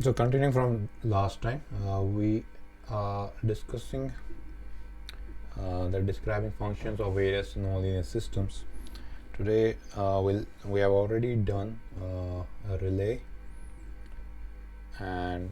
So continuing from last time, we are discussing the describing functions of various nonlinear systems. Today we have already done a relay and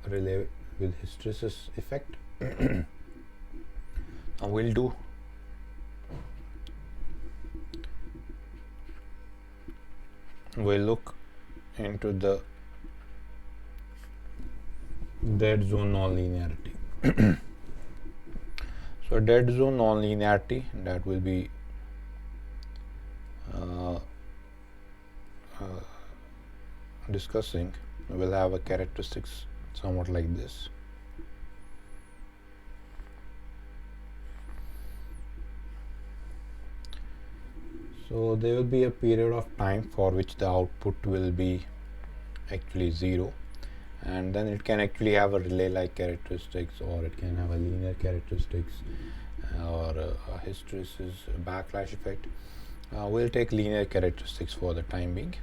relay with hysteresis effect. Now we'll look into the dead zone nonlinearity. So dead zone nonlinearity, that will be discussing, will have a characteristics somewhat like this. So there will be a period of time for which the output will be actually 0, and then it can actually have a relay like characteristics, or it can have a linear characteristics, or a hysteresis backlash effect. We'll take linear characteristics for the time being.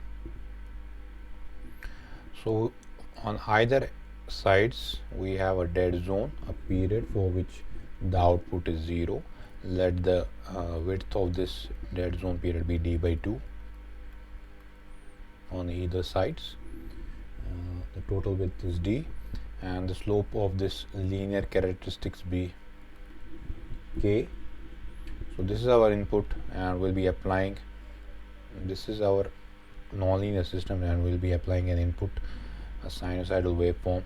So on either sides we have a dead zone, a period for which the output is 0. Let the width of this dead zone period be d by 2 on either sides. The total width is d, and the slope of this linear characteristics be k. So this is our input, and we'll be applying, this is our nonlinear system, and we'll be applying an input, a sinusoidal waveform.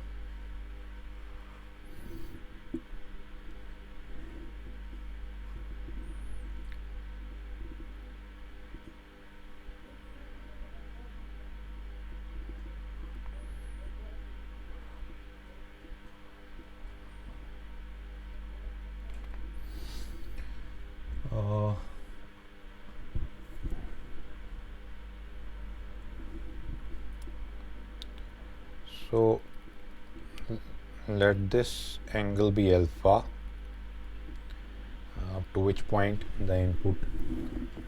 So let this angle be alpha, up to which point the input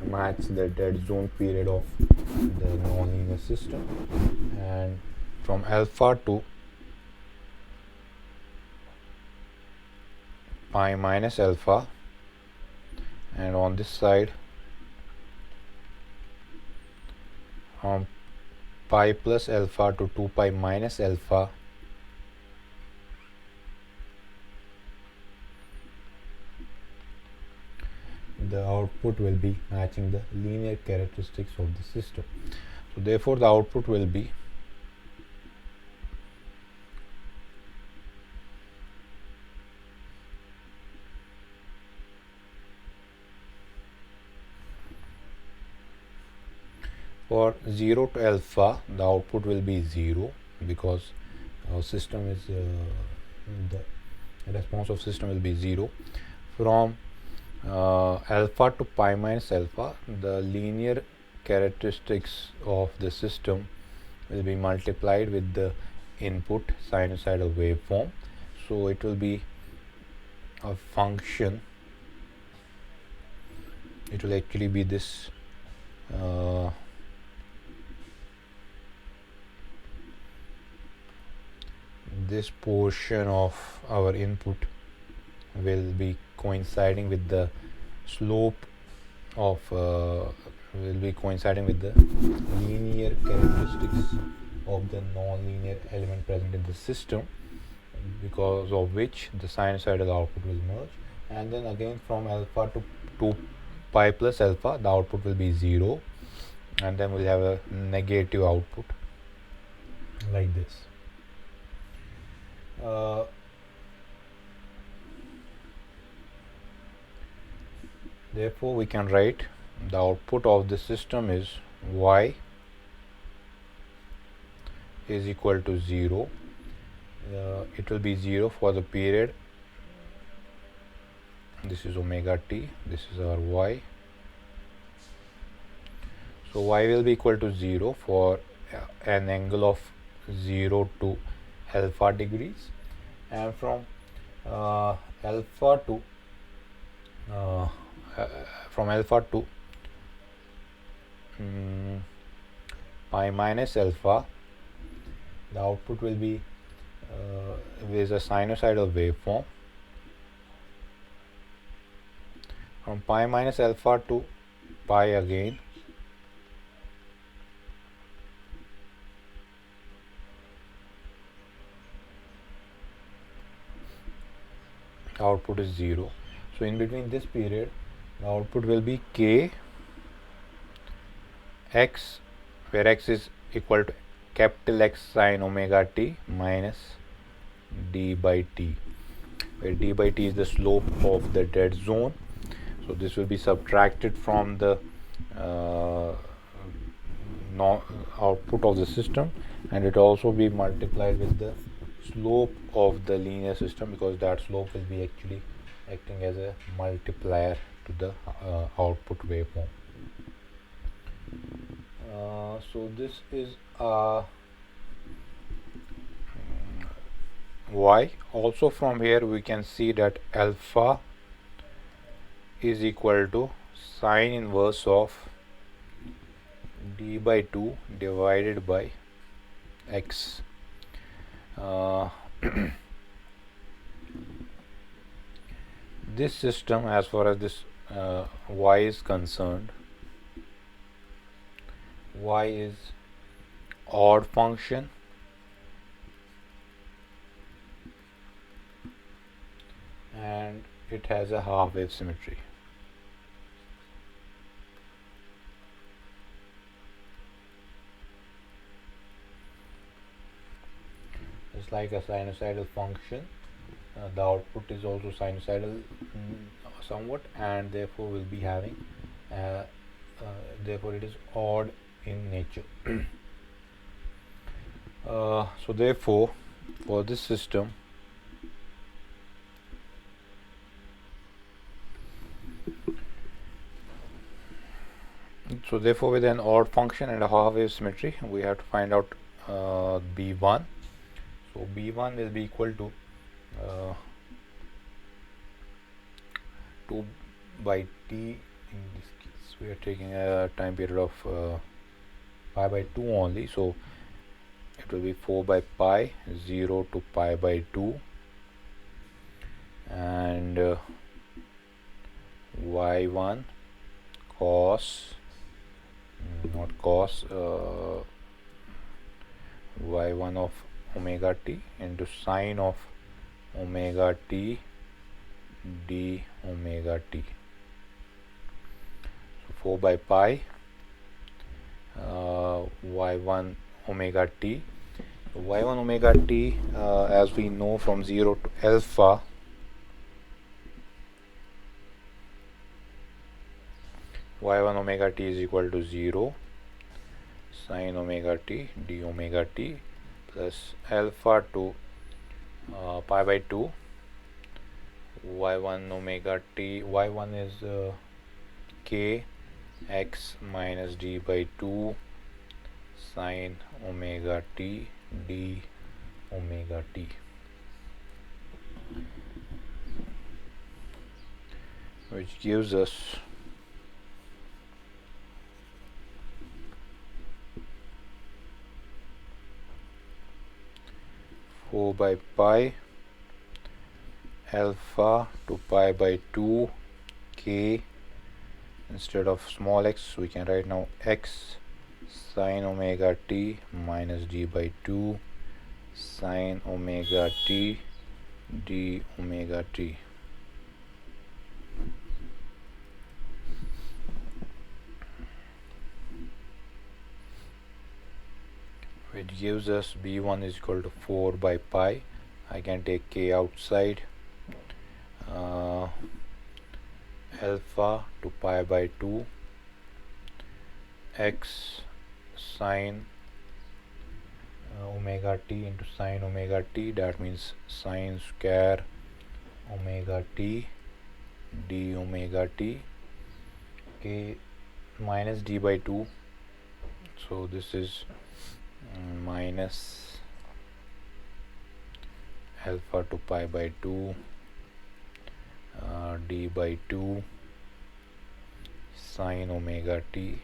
match the dead zone period of the nonlinear system, and from alpha to pi minus alpha, and on this side from pi plus alpha to 2 pi minus alpha, the output will be matching the linear characteristics of the system. So therefore the output will be for 0 to alpha, the output will be 0, because our system is the response of system will be 0. From alpha to pi minus alpha, the linear characteristics of the system will be multiplied with the input sinusoidal waveform. So it will be a function, it will actually be this this portion of our input will be coinciding with the slope of will be coinciding with the linear characteristics of the non-linear element present in the system, because of which the sinusoidal output will merge. And then again from alpha to 2 pi plus alpha, the output will be 0, and then we'll have a negative output like this. Therefore we can write the output of the system is y is equal to 0. It will be 0 for the period, this is omega t, this is our y. So y will be equal to 0 for an angle of 0 to alpha degrees, and from alpha to pi minus alpha, the output will be with a sinusoidal waveform from pi minus alpha to pi again. Output is 0. So in between this period, the output will be k x, where x is equal to capital X sine omega t minus d by t, where d by t is the slope of the dead zone. So this will be subtracted from the output of the system, and it also be multiplied with the slope of the linear system, because that slope will be actually acting as a multiplier to the output waveform. So this is y. Also from here we can see that alpha is equal to sine inverse of d by 2 divided by x. This system, as far as this y is concerned, y is odd function, and it has a half wave symmetry. It's like a sinusoidal function. The output is also sinusoidal somewhat, and therefore will be having therefore it is odd in nature. So therefore for this system, with an odd function and a half wave symmetry, we have to find out b1. So b1 will be equal to 2 by t. In this case we are taking a time period of pi by 2 only, so it will be 4 by pi 0 to pi by 2, and y1 cos, not cos, y1 of omega t into sine of omega t d omega t. So 4 by pi y1 omega t. So y1 omega t, as we know from 0 to alpha, y1 omega t is equal to 0 sine omega t d omega t plus alpha to pi by 2 y1 omega t. y1 is k x minus d by 2 sine omega t d omega t, which gives us 4 by pi alpha to pi by 2 k. Instead of small x, we can write now x sine omega t minus d by 2 sine omega t d omega t. Which gives us b1 is equal to 4 by pi. I can take k outside, alpha to pi by 2 x sine omega t into sine omega t, that means sine square omega t d omega t, k minus d by 2, so this is minus alpha to pi by 2 d by 2 sine omega t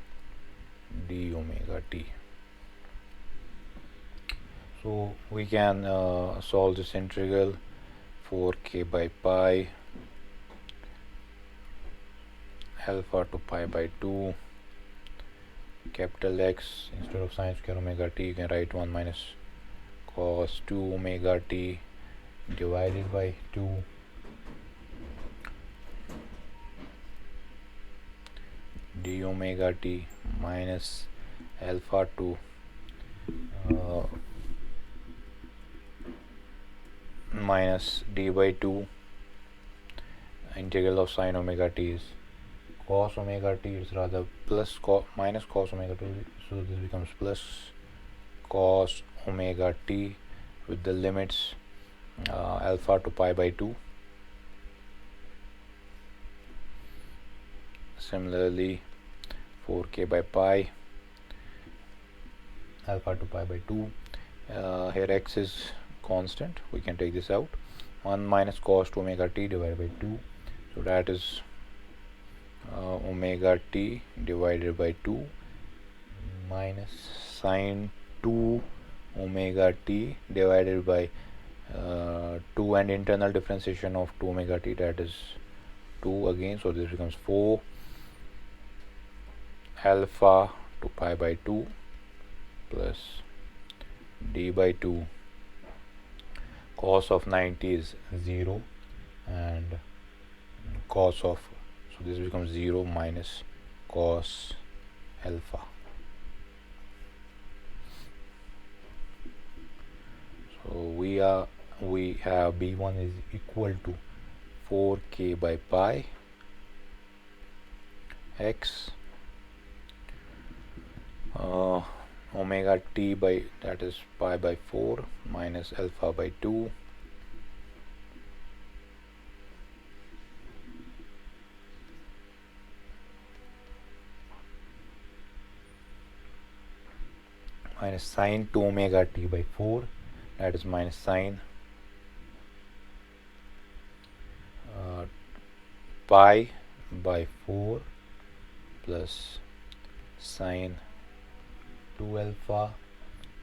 d omega t. So we can solve this integral 4k by pi alpha to pi by 2 capital X. Instead of sine square omega t, you can write 1 minus cos 2 omega t divided by 2 d omega t minus alpha to minus d by 2 integral of sine omega t is cos omega t, is rather plus minus cos omega t, so this becomes plus cos omega t with the limits alpha to pi by 2. Similarly 4k by pi alpha to pi by 2. Here x is constant, we can take this out. 1 minus cos 2 omega t divided by 2, so that is omega t divided by 2 minus sine 2 omega t divided by 2 and internal differentiation of 2 omega t, that is 2 again, so this becomes 4 alpha to pi by 2 plus d by 2 cos of 90 is 0 and cos of, so this becomes 0 minus cos alpha. So we have b1 is equal to 4k by pi x omega t by, that is pi by 4 minus alpha by 2 minus sine 2 omega t by 4, that is minus sine pi by 4 plus sine 2 alpha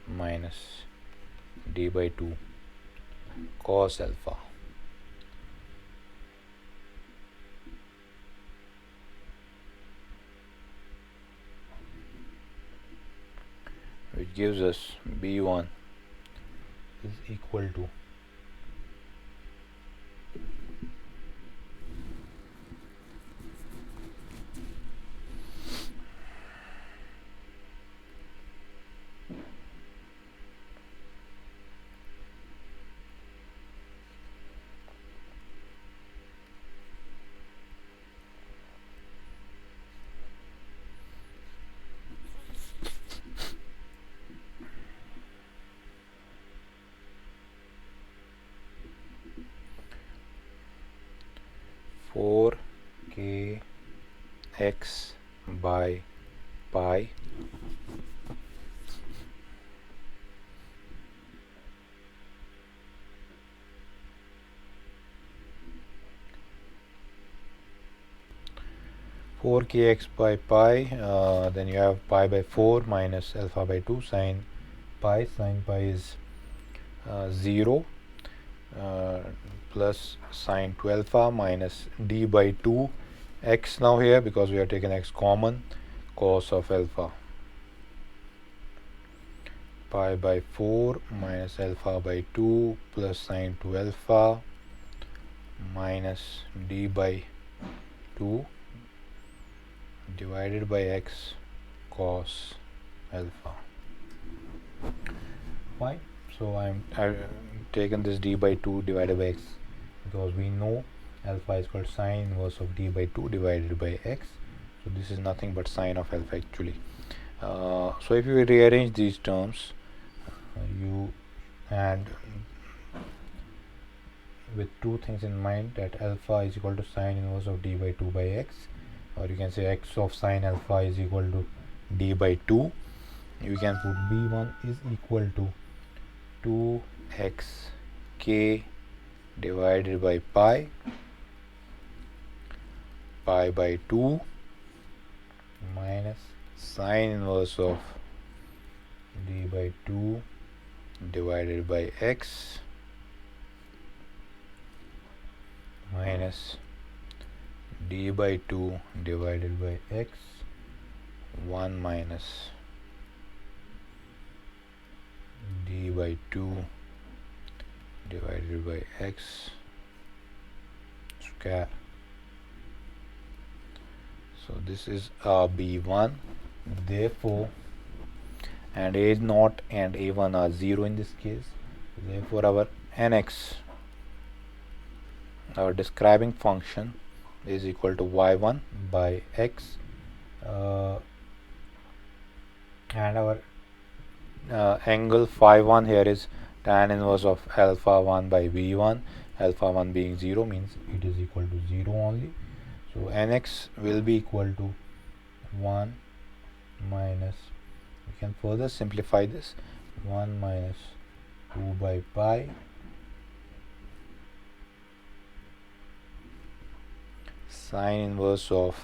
minus d by 2 cos alpha, which gives us b1 is equal to 4k x by pi x by pi, then you have pi by 4 minus alpha by 2 sine pi is 0 plus sine 2 alpha minus d by 2 x, now here because we have taken x common, cos of alpha, pi by 4 minus alpha by 2 plus sine 2 alpha minus d by 2 divided by x cos alpha. Fine, so I've taken this d by 2 divided by x because we know alpha is called sine inverse of d by 2 divided by x, so this is nothing but sine of alpha actually. So if you rearrange these terms, and with two things in mind, that alpha is equal to sine inverse of d by 2 by x, or you can say x of sine alpha is equal to d by 2, you can put b1 is equal to 2xk divided by pi by 2 minus sine inverse of d by 2 divided by x minus d by 2 divided by x 1 minus d by 2 divided by x square. So this is b1, therefore, and a0 and a1 are 0 in this case, therefore our nx, our describing function, is equal to y1 by x, and our angle phi 1 here is tan inverse of alpha 1 by v1, alpha 1 being 0 means it is equal to 0 only. So nx will be equal to 1 minus, we can further simplify this, 1 minus 2 by pi sine inverse of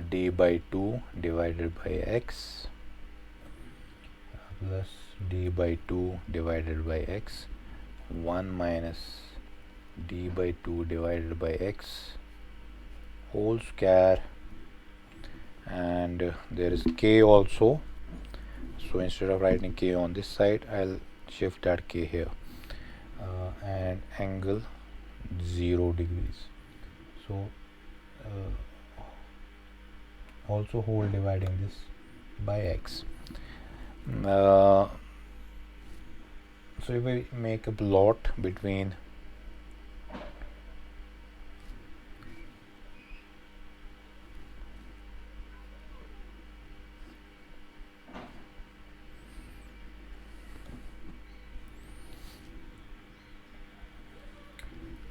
d by 2 divided by x plus d by 2 divided by x 1 minus d by 2 divided by x whole square, and there is k also, so instead of writing k on this side I'll shift that k here, and angle 0 degrees. So also whole dividing this by x. So if we make a plot between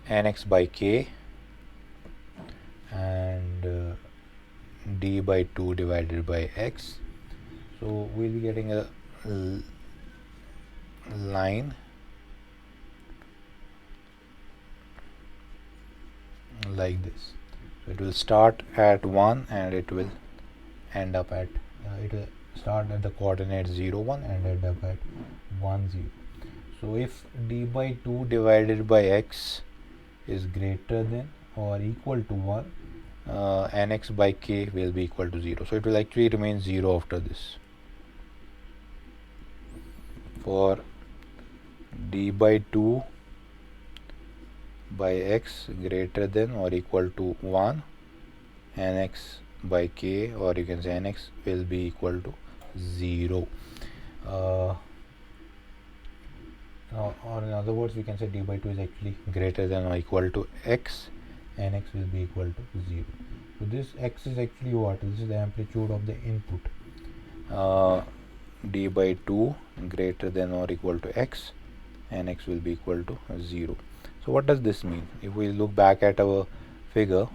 nx by k and d by 2 divided by x, so we'll be getting a line like this. So it will start at 1 and it will end up at it will start at the coordinate 0 1 and end up at 1 0. So if d by 2 divided by x is greater than or equal to 1, nx by k will be equal to 0. So it will actually remain 0 after this. For d by 2 by x greater than or equal to 1, nx by k, or you can say nx, will be equal to 0. Or in other words, we can say d by 2 is actually greater than or equal to x, and x will be equal to 0. So this x is actually what? This is the amplitude of the input. D by 2 greater than or equal to x, and x will be equal to 0. So what does this mean? If we look back at our figure,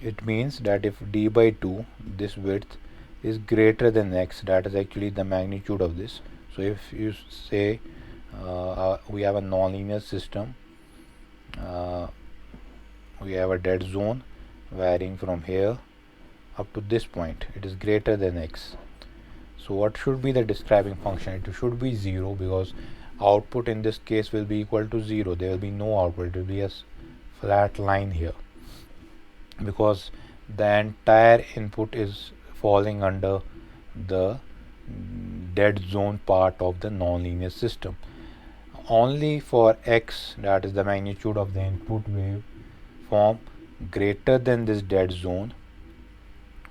it means that if d by 2, this width, is greater than x, that is actually the magnitude of this. So if you say we have a nonlinear system, we have a dead zone varying from here up to this point, it is greater than x. So what should be the describing function? It should be 0, because output in this case will be equal to 0. There will be no output, it will be a flat line here, because the entire input is falling under the dead zone part of the nonlinear system. Only for x, that is the magnitude of the input wave form, greater than this dead zone,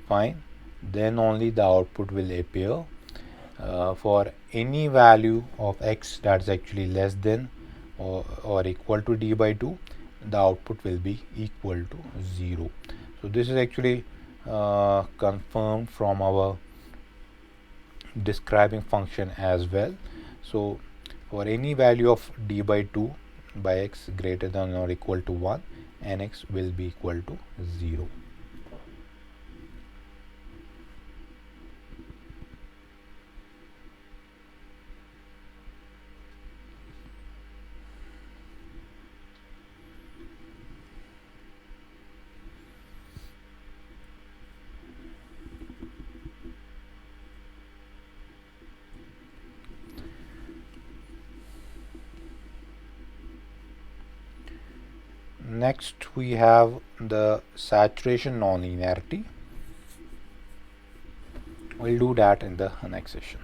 fine, then only the output will appear. For any value of x that is actually less than or equal to d by 2, the output will be equal to 0. So this is actually confirmed from our describing function as well. So for any value of d by 2 by x greater than or equal to 1, nx will be equal to 0. Next we have the saturation nonlinearity. We'll do that in the next session.